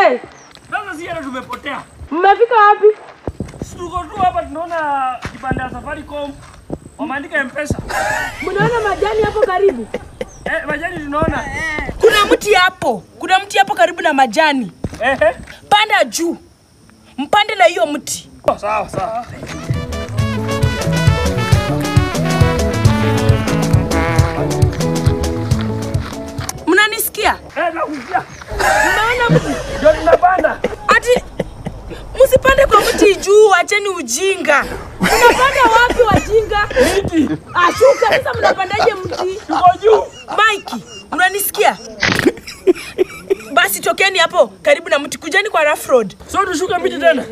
Eh. Sasa sisi tumepotea. Mmefika wapi? Tuko tu hapa tunaona kibanda ya Safaricom. Wameandika M-Pesa. Mnaona majani hapo karibu? Majani tunaona. Kuna mti hapo. Kuna mti hapo karibu na majani. Panda juu. Mpande na hiyo mti. Sawa sawa. Mnanisikia? Nakusikia. Mnaona mti? Ndio tunapanda. Ati msipande kwa mti juu, acheni ujinga. Mnapanda wapi wajinga? Miti. Ashuka sasa mnapandaje mti? Tuko juu. Mike, unanisikia? Basi tokeni hapo karibu na mti, kujeni kwa rough road. So tushuka miti tena.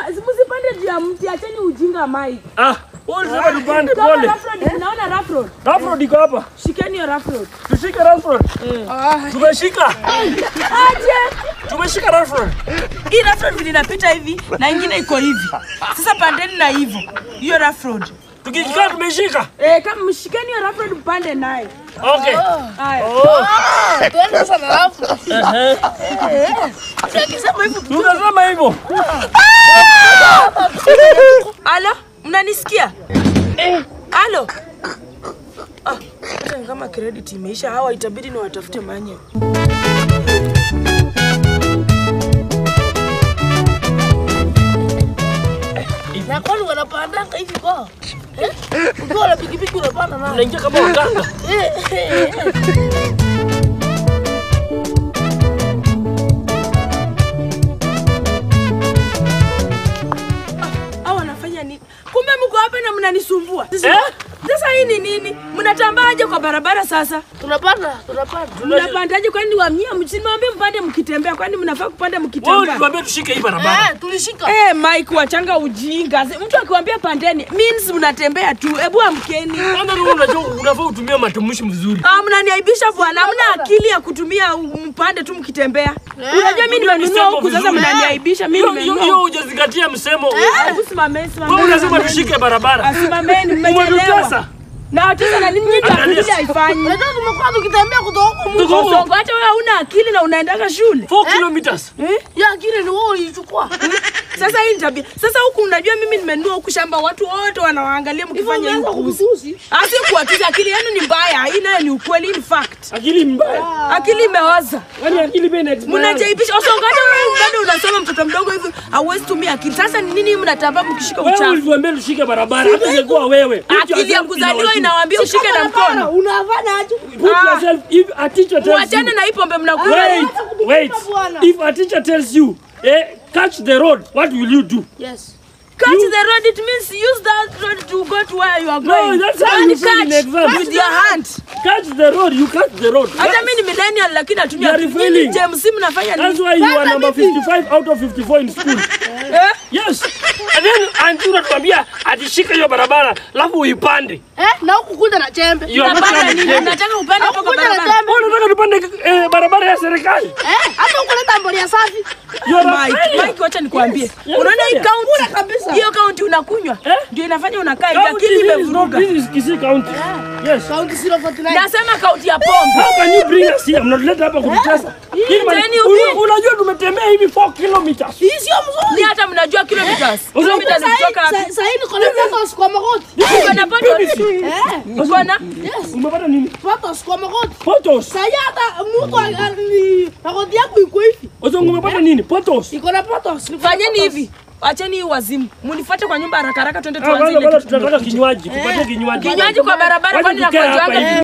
Msipande juu ya mti, acheni ujinga Mike. Wewe unataka tupande pole. Naona rough road. Rough road iko hapa. Shikeni hiyo rough road. Tushike rough road. Tumeshika. Aje. Tumeshika rough road. Hii rough road inapita hivi na ingine iko hivi. Sasa pandeni na hivyo. Hiyo rough road. Tukikaa tumeshika. Kama mshikeni hiyo rough road mpande naye. Okay. Haya. Tuende sana alafu. Tunasema hivyo. Tunasema hivyo. Alo, mnanisikia? Alo. Kama credit imeisha, hawa itabidi ni watafute manye. Na kwani wanapandanga hivi kwa? Ukiwa na pikipiki unapanda na. Unaingia kama waganga. Wanafanya nini? Kumbe mko hapa na mnanisumbua. Sasa hii ni nini? Mnatambaje kwa barabara sasa? Tunapanda. Mnapandaje kwani wamia msimwambie mpande mkitembea kwani mnafaa kupanda mkitembea? Wewe tuambie tushike hii barabara. Tulishika. Mike wachanga ujinga. Mtu akiwaambia pandeni means mnatembea tu. Hebu amkeni. Ndio unajua unafaa utumie matamshi mzuri. Mnaniaibisha bwana. Hamna akili ya kutumia mpande tu mkitembea. Unajua mimi nimenunua huku sasa mnaniaibisha mimi nimenunua. Hiyo hujazingatia msemo. Hebu simameni. Wewe unasema tushike barabara. Simameni mmechelewa. Na watoto na nini akili haifanyi. Unajua tumekuwa tukitembea kutoka huko Msongo, hata wewe huna akili na unaendaga shule. 4 kilometers. Ya akili ni wewe ulichukua. Sasa hii tabia. Sasa huku unajua mimi nimenunua huku shamba watu wote wanawaangalia mkifanya hivi. Asi kuatuza akili yenu ni mbaya. Hii nayo ni ukweli in fact. Akili mbaya. Akili imeoza. Yaani akili bene. Mnajaibisha. Usongo hata wewe bado unasoma mtoto mdogo hivi hauwezi tumia akili. Sasa ni nini mnatamba mkishika uchafu? Wewe ulituambia tushike barabara. Hata ingekuwa wewe. Akili ya kuzaliwa inawaambia ushike na mkono. Unafanya aje? Put yourself if a teacher tells you. Wachane na hii pombe mnakula. Wait. If a teacher tells you, catch the road, what will you do? Yes. Catch the road, it means use that road to go to where you are going. No, that's how you say in exam. With your hand. Catch the road, you catch the road. Hata mimi ni millennial lakini natumia. You are failing. James mnafanya nini? That's why you are number 55 out of 54 in school. Yes. And then Antura tuambia atishika hiyo barabara, alafu uipande. Na huku kuja na chembe. Unapanda nini? Unataka upande hapo kwa barabara. Unataka tupande barabara ya serikali? Hata ukuleta mbolia safi. Mike, wacha nikwambie. Unaona hii county kabisa. Hiyo county unakunywa. Ndio inafanya unakaa hivi akili imevuruga. This is Kisii County. Yes. County 049. Nasema county ya pombe. How can you bring us here? Mnatuleta hapa kutucheza. Unajua tumetembea hivi 4 kilometers. Hii sio mzuri. Ni hata mnajua kilometers. Kilometers kutoka wapi? Sasa hivi niko na photos kwa magoti. Kuna photos. Unaona? Yes. Umepata nini? Photos kwa magoti. Photos. Sasa hata mtu magoti yako iko hivi. Umepata nini? Photos. Iko na photos. Fanyeni hivi. Acheni hii wazimu. Munifuate kwa nyumba haraka haraka twende Tunataka kinywaji. Tupatie kinywaji. Kinywaji kwa barabara kwani nakojoaga.